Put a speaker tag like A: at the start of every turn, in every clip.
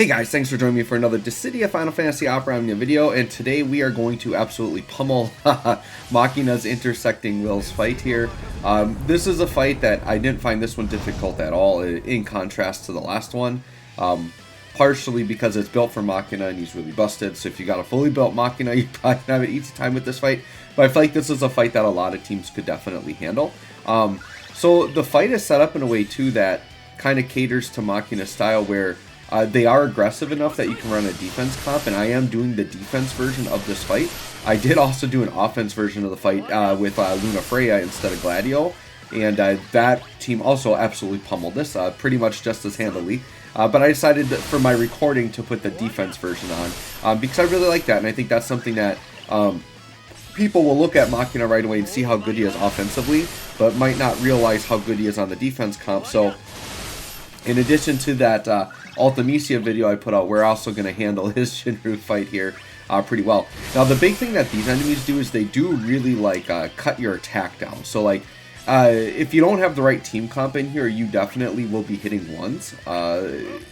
A: Hey guys, thanks for joining me for another Dissidia Final Fantasy Opera Omnia video, and today we are going to absolutely pummel Machina's Intersecting Wills fight here. This is a fight that I didn't find this one difficult at all, in contrast to the last one. Partially because it's built for Machina and he's really busted, so if you got a fully built Machina, you probably can have an easy time with this fight. But I feel like this is a fight that a lot of teams could definitely handle. So the fight is set up in a way too that kind of caters to Machina's style, where they are aggressive enough that you can run a defense comp, and I am doing the defense version of this fight. I did also do an offense version of the fight with Luna Freya instead of Gladio, and that team also absolutely pummeled this, pretty much just as handily. But I decided for my recording to put the defense version on, because I really like that, and I think that's something that people will look at Machina right away and see how good he is offensively, but might not realize how good he is on the defense comp. So in addition to that Ultimisia video I put out, we're also going to handle his Shinryu fight here pretty well. Now the big thing that these enemies do is they do really like cut your attack down. So like if you don't have the right team comp in here, you definitely will be hitting ones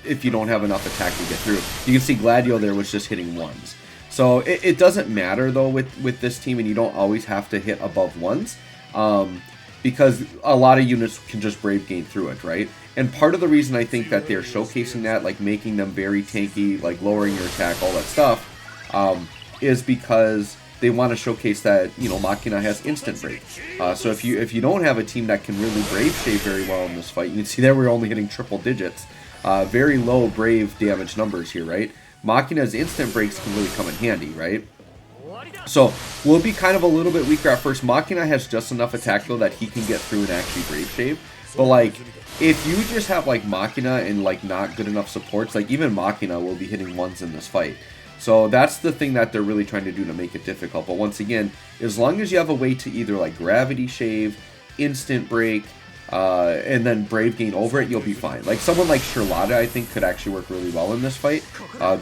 A: if you don't have enough attack to get through. You can see Gladio there was just hitting ones. So it doesn't matter though with this team, and you don't always have to hit above ones. Because a lot of units can just brave gain through it, right? And part of the reason I think that they're showcasing that, like making them very tanky, like lowering your attack, all that stuff, is because they want to showcase that, you know, Machina has instant brave. So if you don't have a team that can really brave shave very well in this fight, you can see there we're only hitting triple digits, very low brave damage numbers here, right? Machina's instant breaks can really come in handy, right? So we'll be kind of a little bit weaker at first. Machina has just enough attack though that he can get through and actually brave shave. But like, if you just have like Machina and like not good enough supports, like even Machina will be hitting ones in this fight. So that's the thing that they're really trying to do to make it difficult. But once again, as long as you have a way to either like gravity shave, instant break, and then brave gain over it, you'll be fine. Like someone like Charlotta, I think, could actually work really well in this fight,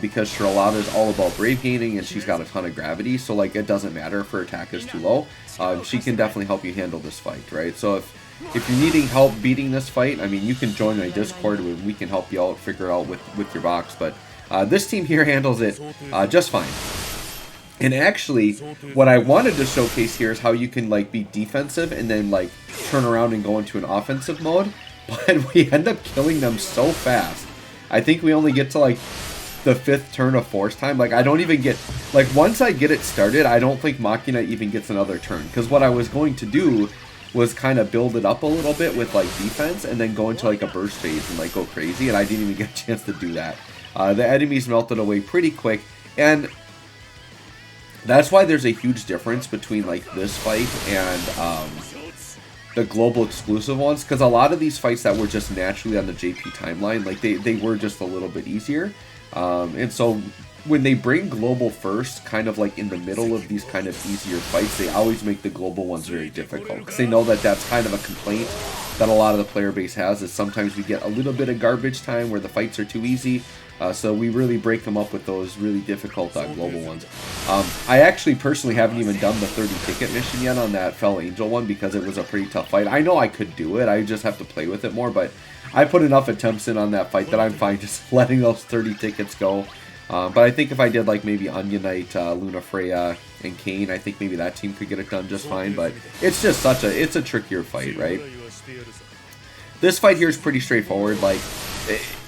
A: because Charlotta is all about brave gaining and she's got a ton of gravity, so like it doesn't matter if her attack is too low. She can definitely help you handle this fight, right? So if you're needing help beating this fight, I mean, you can join my Discord and we can help you out, figure it out with your box. But this team here handles it just fine. And actually, what I wanted to showcase here is how you can like be defensive and then like turn around and go into an offensive mode. But we end up killing them so fast. I think we only get to like the 5th turn of force time. Like I don't even get, like once I get it started, I don't think Machina even gets another turn. Because what I was going to do was kind of build it up a little bit with like defense and then go into like a burst phase and like go crazy. And I didn't even get a chance to do that. The enemies melted away pretty quick. And that's why there's a huge difference between like this fight and the global exclusive ones, because a lot of these fights that were just naturally on the JP timeline, like they were just a little bit easier. And so when they bring global first, kind of like in the middle of these kind of easier fights, they always make the global ones very difficult, because they know that that's kind of a complaint that a lot of the player base has, is sometimes we get a little bit of garbage time where the fights are too easy. So we really break them up with those really difficult global ones. I actually personally haven't even done the 30 ticket mission yet on that Fell Angel one, because it was a pretty tough fight. I know I could do it, I just have to play with it more, but I put enough attempts in on that fight that I'm fine just letting those 30 tickets go. But I think if I did like maybe Onion Knight, Luna Freya, and Kane, I think maybe that team could get it done just fine. But it's just it's a trickier fight, right? This fight here is pretty straightforward. Like,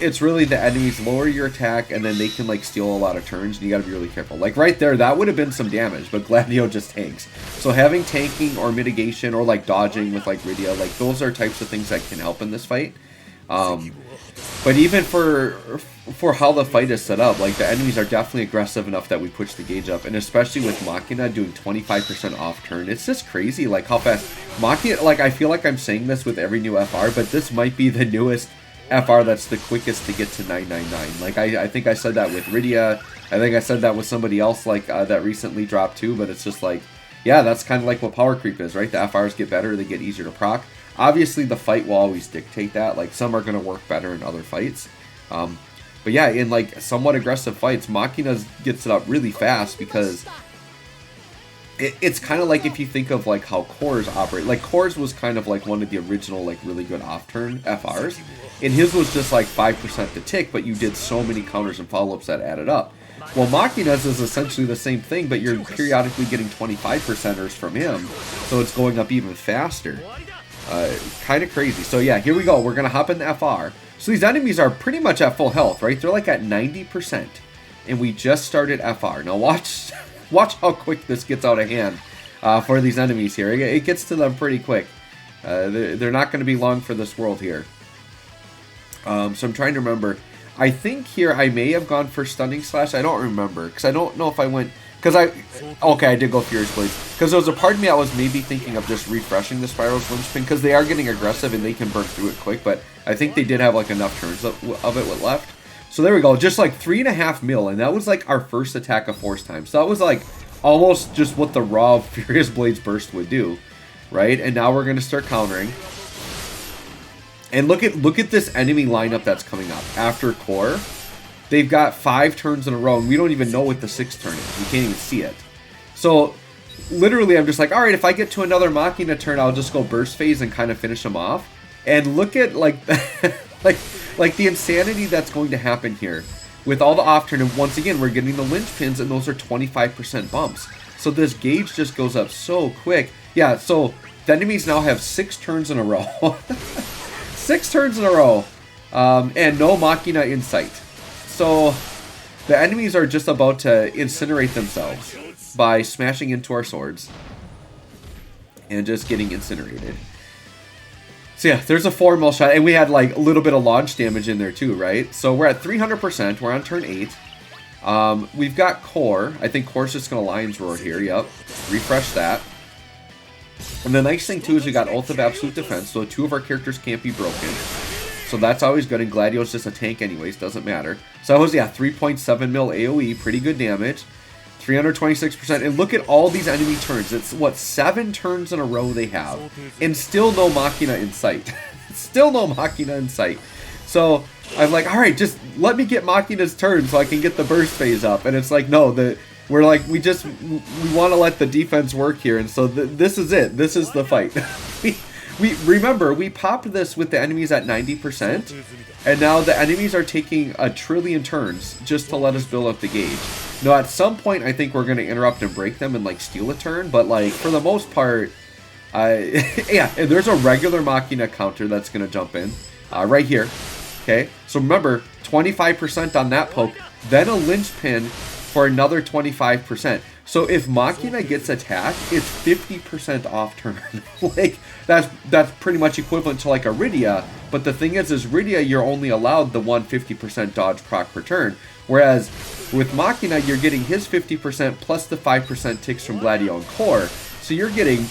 A: it's really the enemies lower your attack, and then they can like steal a lot of turns, and you gotta be really careful. Like right there, that would have been some damage, but Gladio just tanks. So having tanking or mitigation or like dodging with like Rydia, like those are types of things that can help in this fight. But even for how the fight is set up, like the enemies are definitely aggressive enough that we push the gauge up, and especially with Machina doing 25% off turn, it's just crazy like how fast Machina, like I feel like I'm saying this with every new FR, but this might be the newest FR that's the quickest to get to 999. Like I think I said that with Rydia, I think I said that with somebody else like that recently dropped too, but it's just like, yeah, that's kind of like what power creep is, right? The FRs get better, they get easier to proc. Obviously the fight will always dictate that, like some are going to work better in other fights. But yeah, in like somewhat aggressive fights, Machina gets it up really fast because it's kind of like if you think of like how cores operate. Like cores was kind of like one of the original like really good off-turn FRs, and his was just like 5% to tick, but you did so many counters and follow-ups that added up. Well, Machina's is essentially the same thing, but you're periodically getting 25%ers from him, so it's going up even faster. Kind of crazy. So yeah, here we go. We're gonna hop in the FR. So these enemies are pretty much at full health, right? They're like at 90%, and we just started FR. Now watch. Watch how quick this gets out of hand for these enemies here. It gets to them pretty quick. They're not going to be long for this world here. So I'm trying to remember. I think here I may have gone for Stunning Slash. I don't remember. Because I don't know if I went... Okay, I did go Furious Blades. Because there was a part of me I was maybe thinking of just refreshing the Spiral's Linchpin. Because they are getting aggressive and they can burn through it quick. But I think they did have like enough turns of it left. So there we go, just like 3.5 mil, and that was like our first attack of Force time. So that was like almost just what the raw Furious Blades burst would do, right? And now we're going to start countering. And look at this enemy lineup that's coming up. After core, they've got 5 turns in a row, and we don't even know what the 6th turn is. We can't even see it. So literally, I'm just like, all right, if I get to another Machina turn, I'll just go burst phase and kind of finish them off. And look at like like the insanity that's going to happen here with all the off turn. And once again, we're getting the linchpins, and those are 25% bumps. So this gauge just goes up so quick. Yeah, so the enemies now have 6 turns in a row. 6 turns in a row. And no Machina in sight. So the enemies are just about to incinerate themselves by smashing into our swords and just getting incinerated. So yeah, there's a 4 mil shot, and we had like a little bit of launch damage in there too, right? So we're at 300%, we're on turn 8. We've got core. I think core's just going to Lion's Roar here, yep. Refresh that. And the nice thing too is we got Oath of Absolute Defense, so 2 of our characters can't be broken. So that's always good, and Gladio's just a tank anyways, doesn't matter. So that was, yeah, 3.7 mil AoE, pretty good damage. 326%, and look at all these enemy turns. It's, what, 7 turns in a row they have, and still no Machina in sight. Still no Machina in sight. So I'm like, all right, just let me get Machina's turn so I can get the burst phase up. And it's like, no, we're like, we want to let the defense work here, and so this is it. This is the fight. we remember, we popped this with the enemies at 90%, and now the enemies are taking 1 trillion turns just to let us build up the gauge. Now, at some point, I think we're going to interrupt and break them and, like, steal a turn. But, like, for the most part, yeah, and there's a regular Machina counter that's going to jump in right here. Okay? So, remember, 25% on that poke, then a linchpin for another 25%. So, if Machina gets attacked, it's 50% off turn. Like, that's pretty much equivalent to, like, a Rydia. But the thing is Rydia, you're only allowed the 150% dodge proc per turn. Whereas with Machina, you're getting his 50% plus the 5% ticks from Gladio and Core. So you're getting,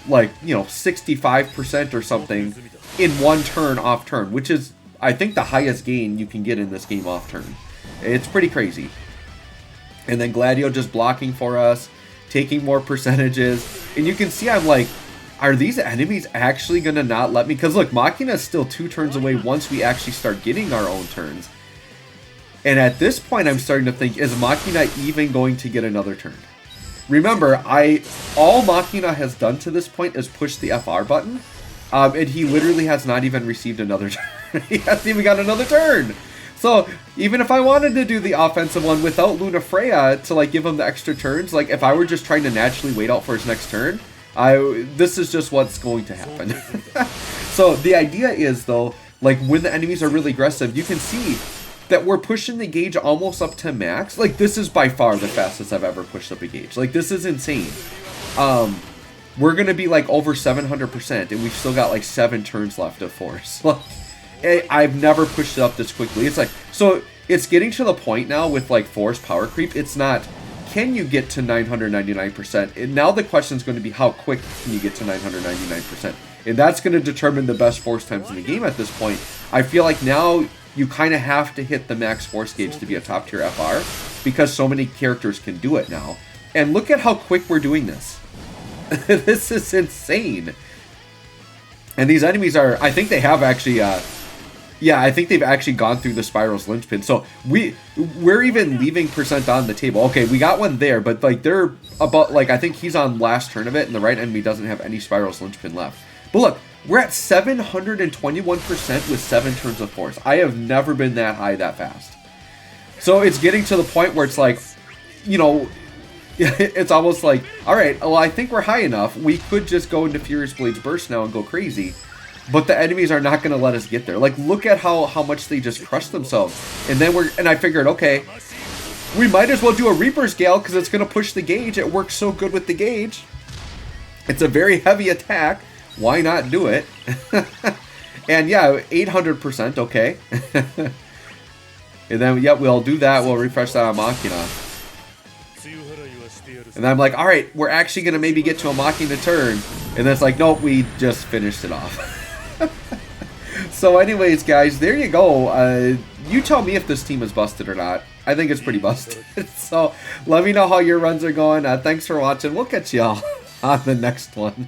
A: like, you know, 65% or something in 1 turn off turn, which is, I think, the highest gain you can get in this game off turn. It's pretty crazy. And then Gladio just blocking for us, taking more percentages. And you can see I'm like, are these enemies actually going to not let me? Because look, Machina is still 2 turns away once we actually start getting our own turns. And at this point, I'm starting to think, is Machina even going to get another turn? Remember, all Machina has done to this point is push the FR button, and he literally has not even received another turn. He hasn't even got another turn. So even if I wanted to do the offensive one without Luna Freya to, like, give him the extra turns, like, if I were just trying to naturally wait out for his next turn, this is just what's going to happen. So the idea is, though, like, when the enemies are really aggressive, you can see that we're pushing the gauge almost up to max. Like, this is by far the fastest I've ever pushed up a gauge. Like, this is insane. We're going to be, like, over 700%, and we've still got, like, 7 turns left of force. I've never pushed it up this quickly. It's like, so it's getting to the point now with, like, force power creep. It's not, can you get to 999%? And now the question is going to be, how quick can you get to 999%? And that's going to determine the best force times in the game at this point. I feel like now you kind of have to hit the max force gauge to be a top tier FR, because so many characters can do it now. And look at how quick we're doing this. This is insane. And these enemies are, I think they have actually Yeah, I think they've actually gone through the Spiral's linchpin. So we're even leaving percent on the table. Okay, we got one there, but like they're about, like, I think he's on last turn of it, and the right enemy doesn't have any Spiral's linchpin left. But look, we're at 721% with 7 turns of force. I have never been that high that fast. So it's getting to the point where it's like, you know, it's almost like, all right, well, I think we're high enough. We could just go into Furious Blade's Burst now and go crazy. But the enemies are not going to let us get there. Like, look at how much they just crushed themselves. And then I figured, okay, we might as well do a Reaper's Gale because it's going to push the gauge. It works so good with the gauge. It's a very heavy attack. Why not do it? And yeah, 800%, okay. And then, yeah, we'll do that. We'll refresh that on Machina. And then I'm like, all right, we're actually going to maybe get to a Machina turn. And then it's like, nope, we just finished it off. So anyways, guys, there you go. You tell me if this team is busted or not. I think it's pretty busted. So let me know how your runs are going. Thanks for watching. We'll catch y'all on the next one.